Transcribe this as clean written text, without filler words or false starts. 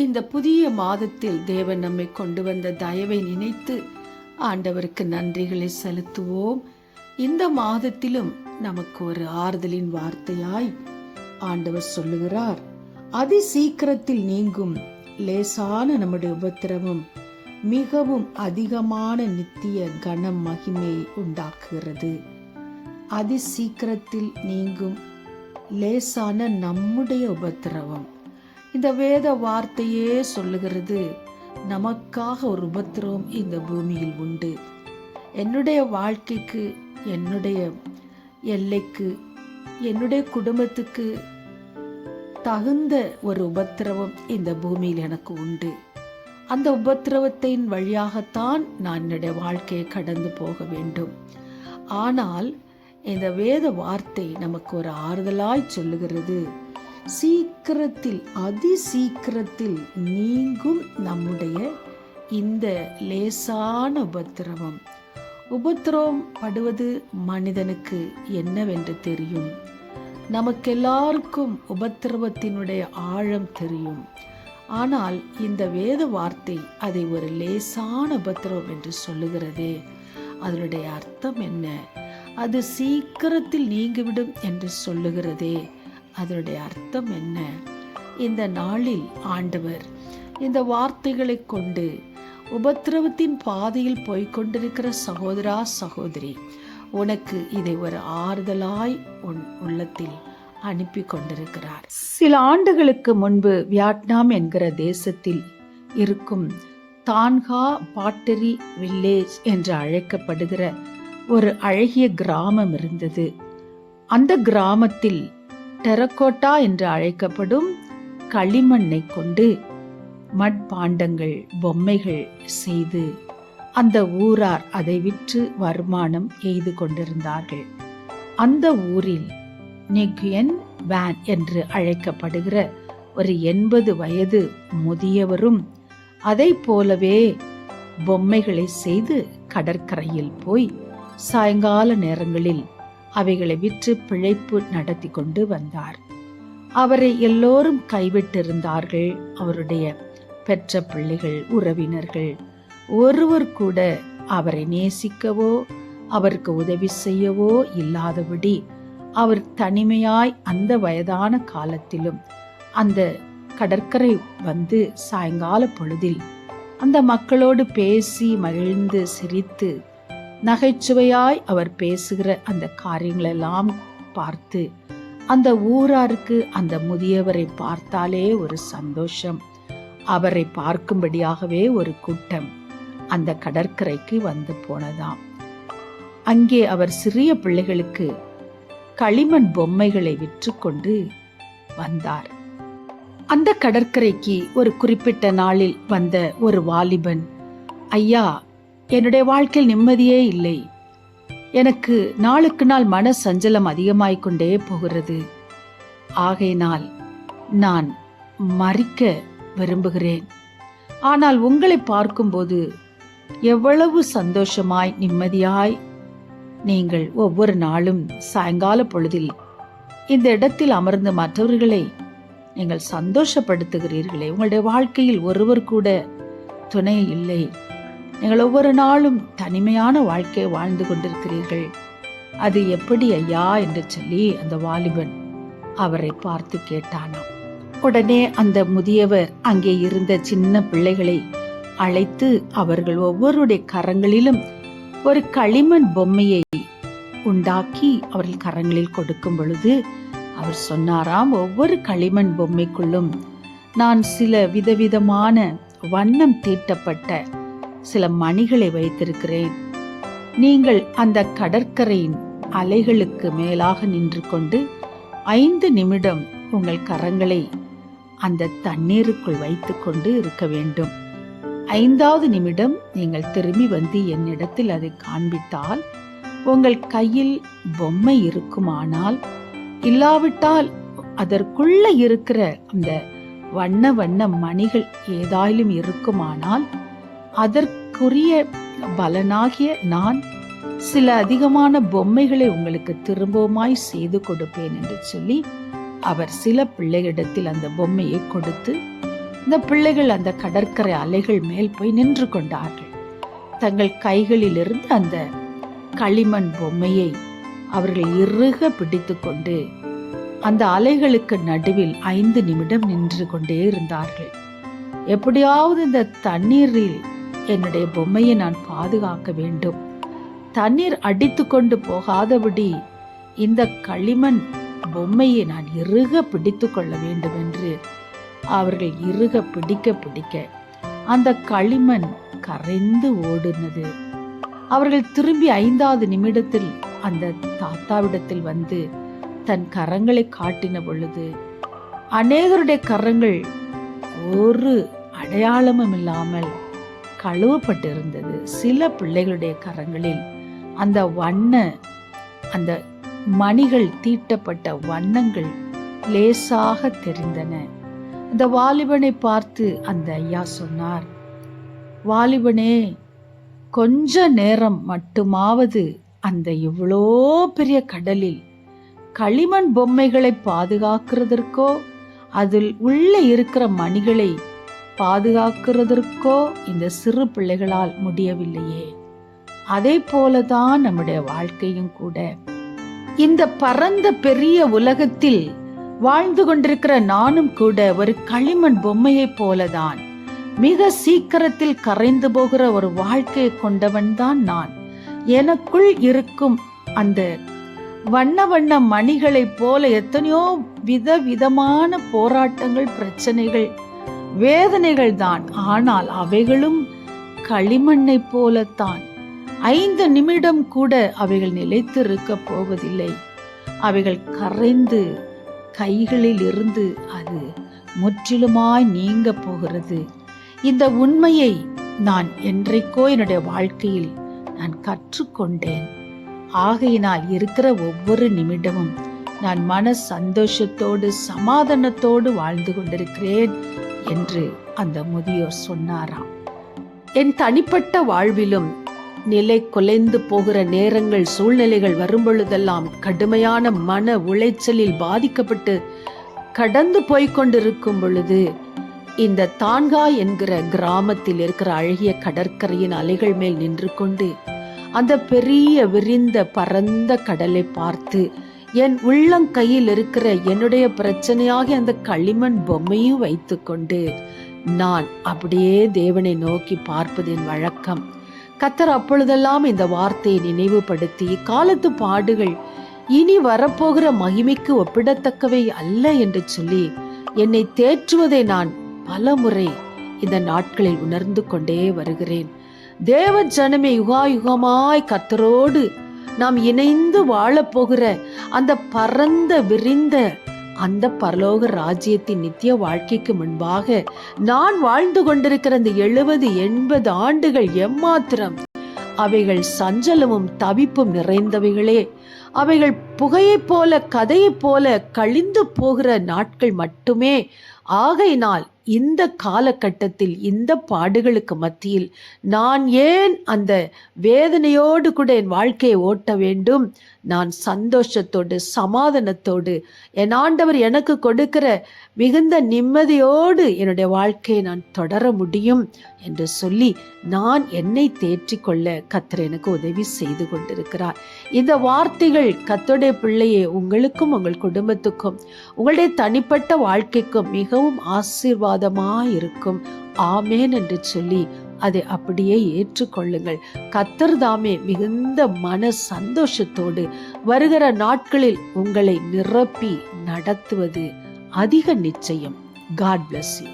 இந்த புதிய மாதத்தில் தேவன் நம்மை கொண்டு வந்த தயவை நினைத்து ஆண்டவருக்கு நன்றிகளை செலுத்துவோம். இந்த மாதத்திலும் நமக்கு ஒரு ஆறுதலின் வார்த்தையாய் ஆண்டவர் சொல்லுகிறார், அதி சீக்கிரத்தில் நீங்கும் லேசான நம்முடைய உபத்திரவம் மிகவும் அதிகமான நித்திய கன மகிமையை உண்டாக்குகிறது. அதி சீக்கிரத்தில் நீங்கும் லேசான நம்முடைய உபத்திரவம். இந்த வேத வார்த்தையே சொல்லுகிறது, நமக்காக ஒரு உபத்திரவம் இந்த பூமியில் உண்டு. என்னுடைய வாழ்க்கைக்கு, என்னுடைய எல்லைக்கு, என்னுடைய குடும்பத்துக்கு தகுந்த ஒரு உபத்திரவம் இந்த பூமியில் எனக்கு உண்டு. அந்த உபத்திரவத்தின் வழியாகத்தான் நான் என்னுடைய வாழ்க்கையை கடந்து போக வேண்டும். ஆனால் இந்த வேத வார்த்தை நமக்கு ஒரு ஆறுதலாய் சொல்லுகிறது, சீக்கிரத்தில், அதி சீக்கிரத்தில் நீங்கும் நம்முடைய இந்த லேசான உபத்திரவம். உபத்திரவம் படுவது மனிதனுக்கு என்னவென்று தெரியும். நமக்கெல்லாருக்கும் உபத்திரவத்தினுடைய ஆழம் தெரியும். ஆனால் இந்த வேத வார்த்தை அதை ஒரு லேசான உபத்திரவம் என்று சொல்லுகிறதே, அதனுடைய அர்த்தம் என்ன? அது சீக்கிரத்தில் நீங்கிவிடும் என்று சொல்லுகிறதே, அதனுடைய அர்த்தம் என்ன? இந்த நாளில் ஆண்டவர் இந்த வார்த்தைகளை கொண்டு உபத்திரவத்தின் பாதையில் போய்கொண்டிருக்கிற சகோதரா சகோதரி, உனக்கு இதை ஒரு ஆறுதலாய் உன் உள்ளத்தில் அனுப்பி கொண்டிருக்கிறார். சில ஆண்டுகளுக்கு முன்பு வியட்நாம் என்கிற தேசத்தில் இருக்கும் தான்கா பாட்டரி வில்லேஜ் என்று அழைக்கப்படுகிற ஒரு அழகிய கிராமம் இருந்தது. அந்த கிராமத்தில் டெரகோட்டா என்று அழைக்கப்படும் களிமண்ணை கொண்டு மட்பாண்டங்கள், பொம்மைகள் செய்து அந்த ஊரார் அதை விற்று வருமானம் எய்து கொண்டிருந்தார்கள். அந்த ஊரில் நெகுயன் வேன் என்று அழைக்கப்படுகிற ஒரு 80 வயது முதியவரும் அதை போலவே பொம்மைகளை செய்து கடற்கரையில் போய் சாயங்கால நேரங்களில் அவைகளை விற்று பிழைப்பு நடத்தி கொண்டு வந்தார். அவரை எல்லோரும் கைவிட்டிருந்தார்கள். அவருடைய பெற்ற பிள்ளைகள், உறவினர்கள் ஒருவர் கூட அவரை நேசிக்கவோ அவருக்கு உதவி செய்யவோ இல்லாதபடி அவர் தனிமையாய் அந்த வயதான காலத்திலும் அந்த கடற்கரை வந்து சாயங்கால பொழுதில் அந்த மக்களோடு பேசி மகிழ்ந்து சிரித்து நகைச்சுவையாய் அவர் பேசுகிற அந்த காரியங்களெல்லாம் பார்த்து அந்த ஊராருக்கு அந்த முதியவரை பார்த்தாலே ஒரு சந்தோஷம். அவரை பார்க்கும்படியாகவே ஒரு கூட்டம் அந்த கடற்கரைக்கு வந்து போனதாம். அங்கே அவர் சிறிய பிள்ளைகளுக்கு களிமண் பொம்மைகளை விற்று கொண்டு வந்தார். அந்த கடற்கரைக்கு ஒரு குறிப்பிட்ட நாளில் வந்த ஒரு வாலிபன், ஐயா, என்னுடைய வாழ்க்கையில் நிம்மதியே இல்லை. எனக்கு நாளுக்கு நாள் மன சஞ்சலம் அதிகமாய்க்கொண்டே போகிறது. ஆகையினால் நான் மரிக்க விரும்புகிறேன். ஆனால் உங்களை பார்க்கும்போது எவ்வளவு சந்தோஷமாய் நிம்மதியாய் நீங்கள் ஒவ்வொரு நாளும் சாயங்கால பொழுதில் இந்த இடத்தில் அமர்ந்து மற்றவர்களை நீங்கள் சந்தோஷப்படுத்துகிறீர்களே, உங்களுடைய வாழ்க்கையில் ஒருவர் கூட துணை இல்லை. நீங்கள் ஒவ்வொரு நாளும் தனிமையான வாழ்க்கையை வாழ்ந்து கொண்டிருக்கிறீர்கள். அது எப்படி ஐயா என்று சொல்லி அந்த வாலிபன் அவரை பார்த்து கேட்டானாம். உடனே அந்த முதியவர் அங்கே இருந்த சின்ன பிள்ளைகளை அழைத்து அவர்கள் ஒவ்வொருடைய கரங்களிலும் ஒரு களிமண் பொம்மையை உண்டாக்கி அவர்கள் கரங்களில் கொடுக்கும் பொழுது அவர் சொன்னாராம், ஒவ்வொரு களிமண் பொம்மைக்குள்ளும் நான் சில விதவிதமான வண்ணம் தீட்டப்பட்ட சில மணிகளை வைத்திருக்கிறேன். நீங்கள் அந்த கடற்கரையின் அலைகளுக்கு மேலாக நின்று கொண்டு 5 நிமிடம் உங்கள் கரங்களை அந்த தண்ணீருக்குள் வைத்து கொண்டு இருக்க வேண்டும். 5வது நிமிடம் நீங்கள் திரும்பி வந்து என்னிடத்தில் அதை காண்பித்தால் உங்கள் கையில் பொம்மை இருக்குமானால், இல்லாவிட்டால் அதற்குள்ள இருக்கிற அந்த வண்ண வண்ண மணிகள் ஏதாயிலும் இருக்குமானால் அதற்குரிய பலனாகிய நான் சில அதிகமான பொம்மைகளை உங்களுக்கு திரும்பவுமாய் செய்து கொடுப்பேன் என்று சொல்லி அவர் சில பிள்ளைகளிடத்தில் அந்த பொம்மையை கொடுத்து இந்த பிள்ளைகள் அந்த கடற்கரை அலைகள் மேல் போய் நின்று கொண்டார்கள். தங்கள் கைகளில் இருந்து அந்த களிமண் பொம்மையை அவர்கள் இறுக பிடித்து கொண்டு அந்த அலைகளுக்கு நடுவில் 5 நிமிடம் நின்று கொண்டே இருந்தார்கள். எப்படியாவது இந்த தண்ணீரில் என்னுடைய பொம்மையை நான் பாதுகாக்க வேண்டும், தண்ணீர் அடித்து கொண்டு போகாதபடி இந்த களிமண் பொம்மையை நான் இறுக பிடித்து கொள்ள வேண்டும் என்று அவர்கள் இறுக பிடிக்க அந்த களிமண் கரைந்து ஓடுனது. அவர்கள் திரும்பி 5வது நிமிடத்தில் அந்த தாத்தாவிடத்தில் வந்து தன் கரங்களை காட்டின பொழுது அநேகருடைய கரங்கள் ஒரு அடையாளமும் இல்லாமல் கழுவப்பட்டிருந்தது. சில பிள்ளைகளுடைய கரங்களில் அந்த மணிகள் தீட்டப்பட்ட வண்ணங்கள் லேசாக தெரிந்தன. இந்த வாலிபனை பார்த்து அந்த ஐயா சொன்னார், வாலிபனே, கொஞ்ச நேரம் மட்டுமாவது அந்த இவ்வளோ பெரிய கடலில் களிமண் பொம்மைகளை பாதுகாக்கிறதற்கோ அதில் உள்ள இருக்கிற மணிகளை பாதுகாக்கிறதற்கோ இந்த சிறு பிள்ளைகளால் முடியவில்லையே. அதே போலதான் நம்முடைய வாழ்க்கையும் கூட. இந்த பரந்த பெரிய உலகத்தில் வாழ்ந்து கொண்டிருக்கிற நானும் கூட ஒரு களிமண் பொம்மையை போலதான். மிக சீக்கிரத்தில் கரைந்து போகிற ஒரு வாழ்க்கையை கொண்டவன் தான் நான். எனக்குள் இருக்கும் அந்த வண்ண வண்ண மணிகளைப் போல எத்தனையோ விதவிதமான போராட்டங்கள், பிரச்சனைகள், வேதனைகள் தான். ஆனால் அவைகளும் களிமண்ணை போலத்தான். 5 நிமிடம் கூட அவைகள் நிலைத்து இருக்க போவதில்லை. அவைகள் கரைந்து கைகளில் இருந்து அது முற்றிலுமாய் நீங்க போகிறது. இந்த உண்மையை நான் என்றைக்கோ என்னுடைய வாழ்க்கையில் நான் கற்றுக்கொண்டேன். ஆகையினால் இருக்கிற ஒவ்வொரு நிமிடமும் நான் மன சந்தோஷத்தோடு சமாதானத்தோடு வாழ்ந்து கொண்டிருக்கிறேன் என்று அந்த முதியோர் சொன்னாராம். என் தனிப்பட்ட வாழ்விலும் நிலை குலைந்து போகிற நேரங்கள், சூழ்நிலைகள் வரும்பொழுதெல்லாம் கடுமையான மன உளைச்சலில் பாதிக்கப்பட்டு கடந்து போய்கொண்டிருக்கும் பொழுது இந்த தான்காய் என்கிற கிராமத்தில் இருக்கிற அழகிய கடற்கரையின் அலைகள் மேல் நின்று கொண்டு அந்த பெரிய விரிந்த பரந்த கடலை பார்த்து என் உள்ளங்கையில் இருக்கிற என்னுடைய பிரச்சனையாக அந்த களிமண் பொம்மையும் வைத்து கொண்டு நான் அப்படியே தேவனை நோக்கி பார்ப்பது என் வழக்கம். கர்த்தர் அப்பொழுதெல்லாம் இந்த வார்த்தையை நினைவுபடுத்தி, காலத்து பாடுகள் இனி வரப்போகிற மகிமைக்கு ஒப்பிடத்தக்கவை அல்ல என்று சொல்லி என்னை தேற்றுவதை நான் பல முறை இந்த நாட்களில் உணர்ந்து கொண்டே வருகிறேன். தேவ ஜனமே, யுகாயுகமாய் கர்த்தரோடு நாம் இணைந்து வாழப்போகிற அந்த பரந்த விரிந்த அந்த பரலோக ராஜ்யத்தின் நித்திய வாழ்க்கைக்கு முன்பாக நான் வாழ்ந்து கொண்டிருக்கிற அந்த 70-80 ஆண்டுகள் எம்மாத்திரம் அவைகள் சஞ்சலமும் தவிப்பும் நிறைந்தவைகளே. அவைகள் புகையைப் போல, கதையைப் போல கழிந்து போகிற நாட்கள் மட்டுமே. ஆகையினால் இந்த காலகட்டத்தில் இந்த பாடுகளுக்கு மத்தியில் நான் ஏன் அந்த வேதனையோடு கூட என் வாழ்க்கையை ஓட்ட வேண்டும்? நான் சந்தோஷத்தோடு சமாதானத்தோடு என் ஆண்டவர் எனக்கு கொடுக்கிற மிகுந்த நிம்மதியோடு என்னுடைய வாழ்க்கையை நான் தொடர முடியும் என்று சொல்லி நான் என்னை தேற்றிக்கொள்ள கர்த்தர் எனக்கு உதவி செய்து கொண்டிருக்கிறார். இந்த வார்த்தைகள் கர்த்தருடைய பிள்ளையே, உங்களுக்கும் உங்கள் குடும்பத்துக்கும் உங்களுடைய தனிப்பட்ட வாழ்க்கைக்கும் மிகவும் ஆசீர்வாதமாயிருக்கும். ஆமேன் என்று சொல்லி அதை அப்படியே ஏற்றுக்கொள்ளுங்கள். கர்த்தர் தாமே மிகுந்த மன சந்தோஷத்தோடு வருகிற நாட்களில் உங்களை நிரப்பி நடத்துவது அதிக நிச்சயம். God bless you.